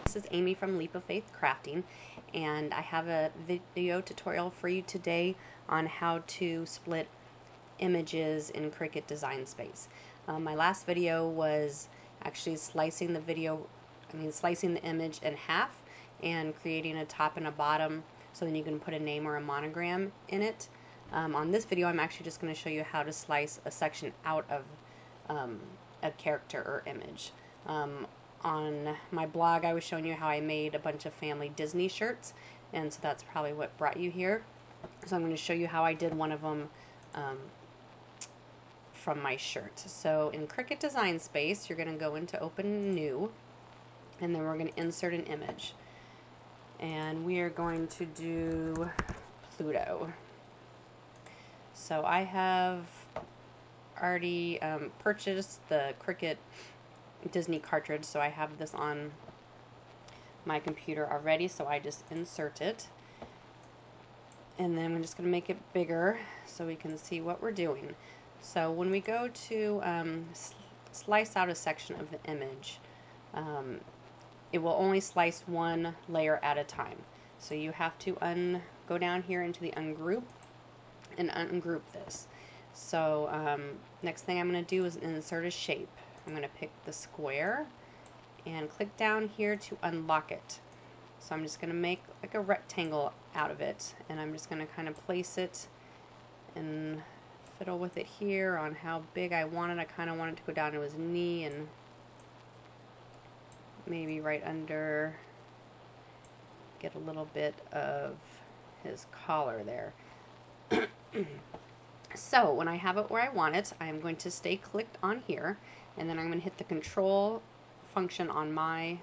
This is Amy from Leap of Faith Crafting, and I have a video tutorial for you today on how to split images in Cricut Design Space. My last video was actually slicing the image in half and creating a top and a bottom so then you can put a name or a monogram in it. On this video, I'm actually just going to show you how to slice a section out of a character or image. On my blog, I was showing you how I made a bunch of family Disney shirts, and so that's probably what brought you here. So I'm going to show you how I did one of them from my shirt. So in Cricut Design Space, you're going to go into Open New, and then we're going to insert an image. And we are going to do Pluto. So I have already purchased the Cricut Disney cartridge, so I have this on my computer already, so I just insert it. And then I'm just going to make it bigger so we can see what we're doing. So when we go to slice out a section of the image, it will only slice one layer at a time. So you have to go down here into the ungroup and ungroup this. So next thing I'm going to do is insert a shape. I'm going to pick the square and click down here to unlock it. So I'm just going to make like a rectangle out of it, and I'm just going to kind of place it and fiddle with it here on how big I want it. I kind of want it to go down to his knee and maybe right under, get a little bit of his collar there. So when I have it where I want it, I'm going to stay clicked on here, and then I'm going to hit the control function on my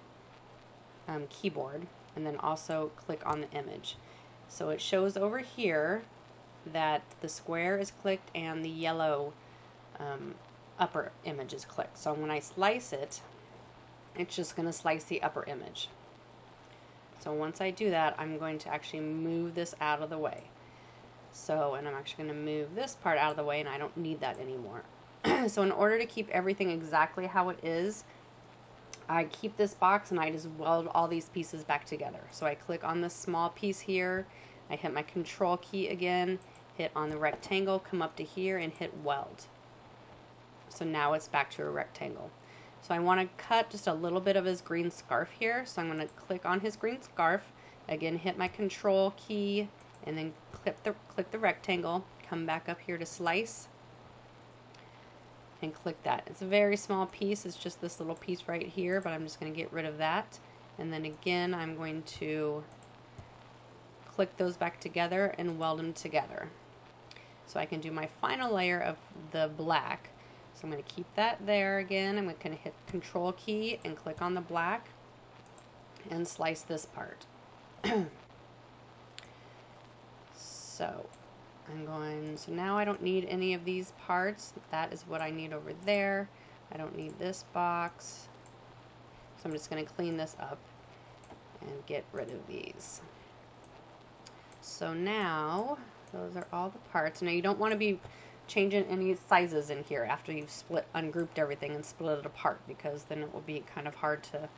keyboard, and then also click on the image. So it shows over here that the square is clicked and the yellow upper image is clicked. So when I slice it, it's just going to slice the upper image. So once I do that, I'm going to actually move this out of the way. So, and I'm actually going to move this part out of the way, and I don't need that anymore. So in order to keep everything exactly how it is, I keep this box and I just weld all these pieces back together. So I click on this small piece here, I hit my control key again, hit on the rectangle, come up to here and hit weld. So now it's back to a rectangle. So I want to cut just a little bit of his green scarf here, so I'm going to click on his green scarf, again hit my control key, and then click the rectangle, come back up here to slice, and click that. It's a very small piece, it's just this little piece right here, but I'm just going to get rid of that. And then again, I'm going to click those back together and weld them together. So I can do my final layer of the black. So I'm going to keep that there again. I'm going to hit Control key and click on the black and slice this part. So so now I don't need any of these parts. That is what I need over there. I don't need this box. So I'm just going to clean this up and get rid of these. So now, those are all the parts. Now you don't want to be changing any sizes in here after you've ungrouped everything and split it apart, because then it will be kind of hard to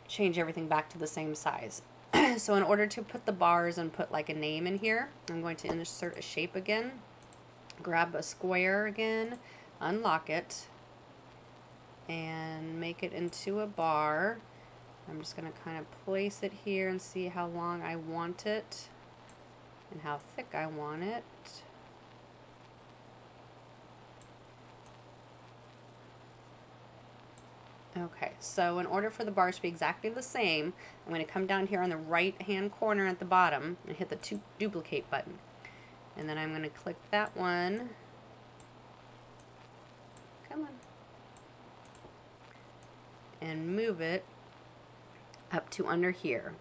change everything back to the same size. So in order to put the bars and put like a name in here, I'm going to insert a shape again, grab a square again, unlock it, and make it into a bar. I'm just going to kind of place it here and see how long I want it and how thick I want it. Okay, so in order for the bars to be exactly the same, I'm going to come down here on the right hand corner at the bottom and hit the duplicate button. And then I'm going to click that one. Come on. And move it up to under here.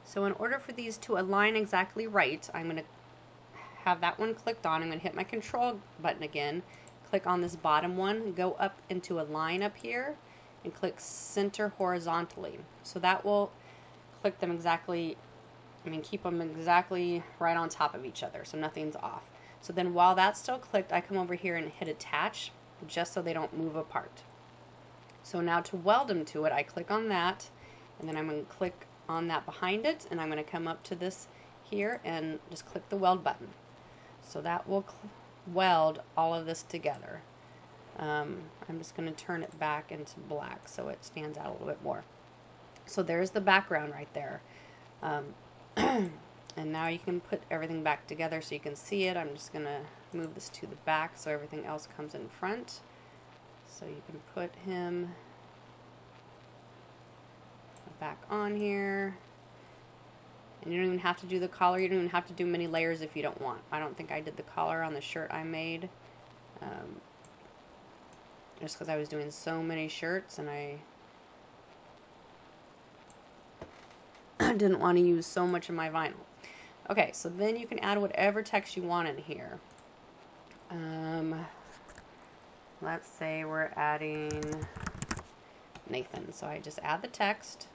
So in order for these to align exactly right, I'm going to have that one clicked on. I'm going to hit my control button again, click on this bottom one, go up into a line up here, and click center horizontally. So that will click them exactly, keep them exactly right on top of each other so nothing's off. So then while that's still clicked, I come over here and hit attach just so they don't move apart. So now to weld them to it, I click on that and then I'm going to click on that behind it, and I'm going to come up to this here and just click the weld button. So that will weld all of this together. I'm just going to turn it back into black so it stands out a little bit more. So there's the background right there. And now you can put everything back together so you can see it. I'm just going to move this to the back so everything else comes in front. So you can put him back on here. And you don't even have to do the collar. You don't even have to do many layers if you don't want. I don't think I did the collar on the shirt I made. Just because I was doing so many shirts and I didn't want to use so much of my vinyl. Okay, so then you can add whatever text you want in here. Let's say we're adding Nathan. So I just add the text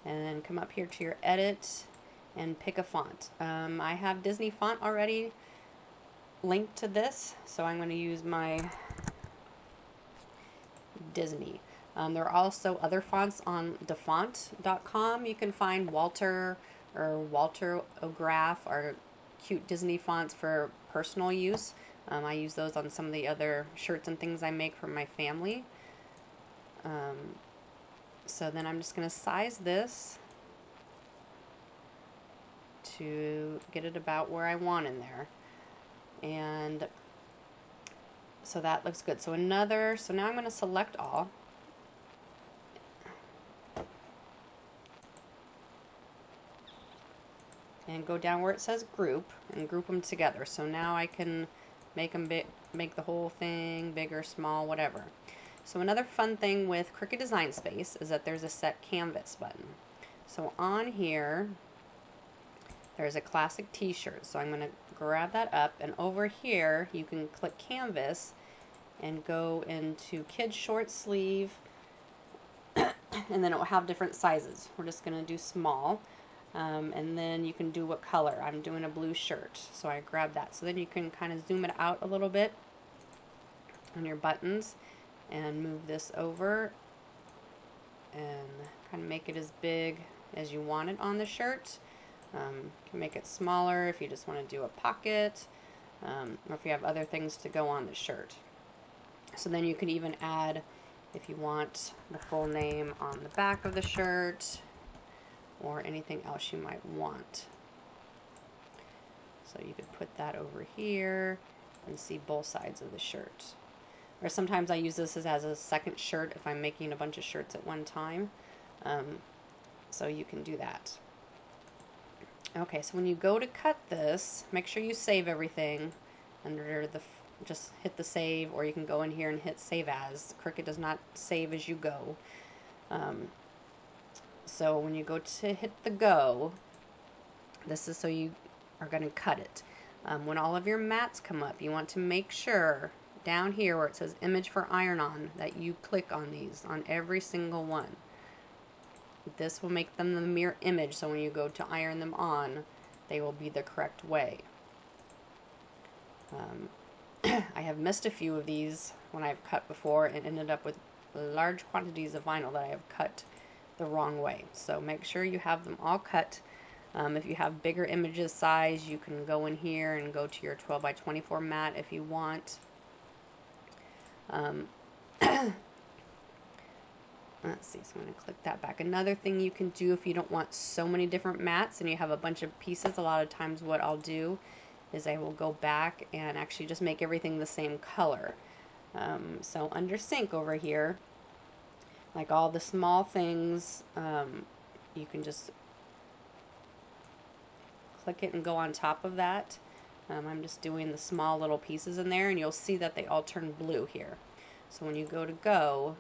and then come up here to your edit and pick a font. I have Disney font already linked to this, so I'm going to use my Disney. There are also other fonts on defont.com. You can find Walter or Walter O'Graph or cute Disney fonts for personal use. I use those on some of the other shirts and things I make for my family. So then I'm just going to size this to get it about where I want in there. And so that looks good. So now I'm going to select all. And go down where it says group and group them together. So now I can make them make the whole thing bigger, small, whatever. So another fun thing with Cricut Design Space is that there's a set canvas button. So on here, there's a classic t-shirt. So I'm going to grab that up, and over here you can click canvas and go into kids short sleeve, and then it will have different sizes. We're just going to do small. And then you can do what color. I'm doing a blue shirt, so I grab that. So then you can kind of zoom it out a little bit on your buttons and move this over and kind of make it as big as you want it on the shirt. You can make it smaller if you just want to do a pocket, or if you have other things to go on the shirt. So then you can even add, if you want, the full name on the back of the shirt, or anything else you might want. So you could put that over here and see both sides of the shirt. Or sometimes I use this as a second shirt if I'm making a bunch of shirts at one time. So you can do that. Okay, so when you go to cut this, make sure you save everything under the, just hit the save, or you can go in here and hit save as. Cricut does not save as you go. So when you go to hit the go, this is so you are going to cut it. When all of your mats come up, you want to make sure down here where it says image for iron on that you click on these on every single one. This will make them the mirror image, so when you go to iron them on, they will be the correct way. I have missed a few of these when I've cut before and ended up with large quantities of vinyl that I have cut the wrong way. So make sure you have them all cut. If you have bigger images size, you can go in here and go to your 12 by 24 mat if you want. Let's see, so I'm going to click that back. Another thing you can do if you don't want so many different mats and you have a bunch of pieces, a lot of times what I'll do is I will go back and actually just make everything the same color. So under sync over here, like all the small things, you can just click it and go on top of that. I'm just doing the small little pieces in there, and you'll see that they all turn blue here. So when you go to go,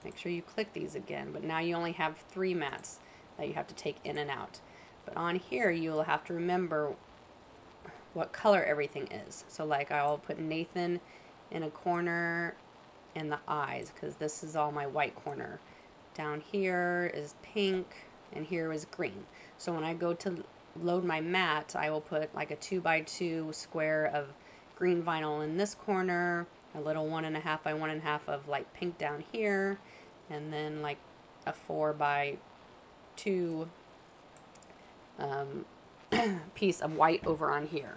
make sure you click these again, but now you only have 3 mats that you have to take in and out. But on here you'll have to remember what color everything is. So like I'll put Nathan in a corner and the eyes, because this is all my white corner. Down here is pink and here is green. So when I go to load my mat, I will put like a 2 by 2 square of green vinyl in this corner, a little 1.5 by 1.5 of light pink down here, and then like a 4 by 2 piece of white over on here.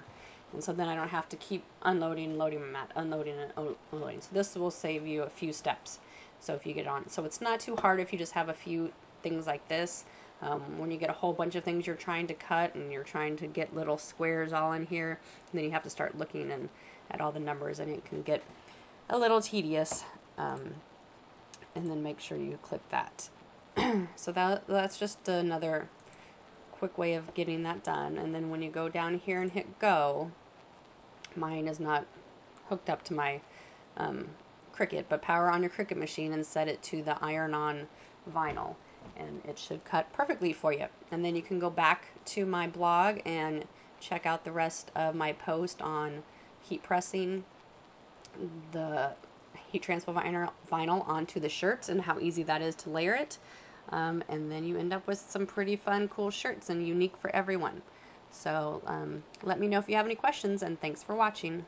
And so then I don't have to keep unloading and loading my mat, unloading and unloading. So this will save you a few steps. So if you get on, so it's not too hard if you just have a few things like this. When you get a whole bunch of things you're trying to cut and you're trying to get little squares all in here, and then you have to start looking at all the numbers, and it can get a little tedious. And then make sure you click that. So that's just another quick way of getting that done. And then when you go down here and hit go, mine is not hooked up to my Cricut, but power on your Cricut machine and set it to the iron-on vinyl, and it should cut perfectly for you. And then you can go back to my blog and check out the rest of my post on heat pressing the heat transfer vinyl onto the shirts and how easy that is to layer it. And then you end up with some pretty fun, cool shirts, and unique for everyone. So let me know if you have any questions, and thanks for watching.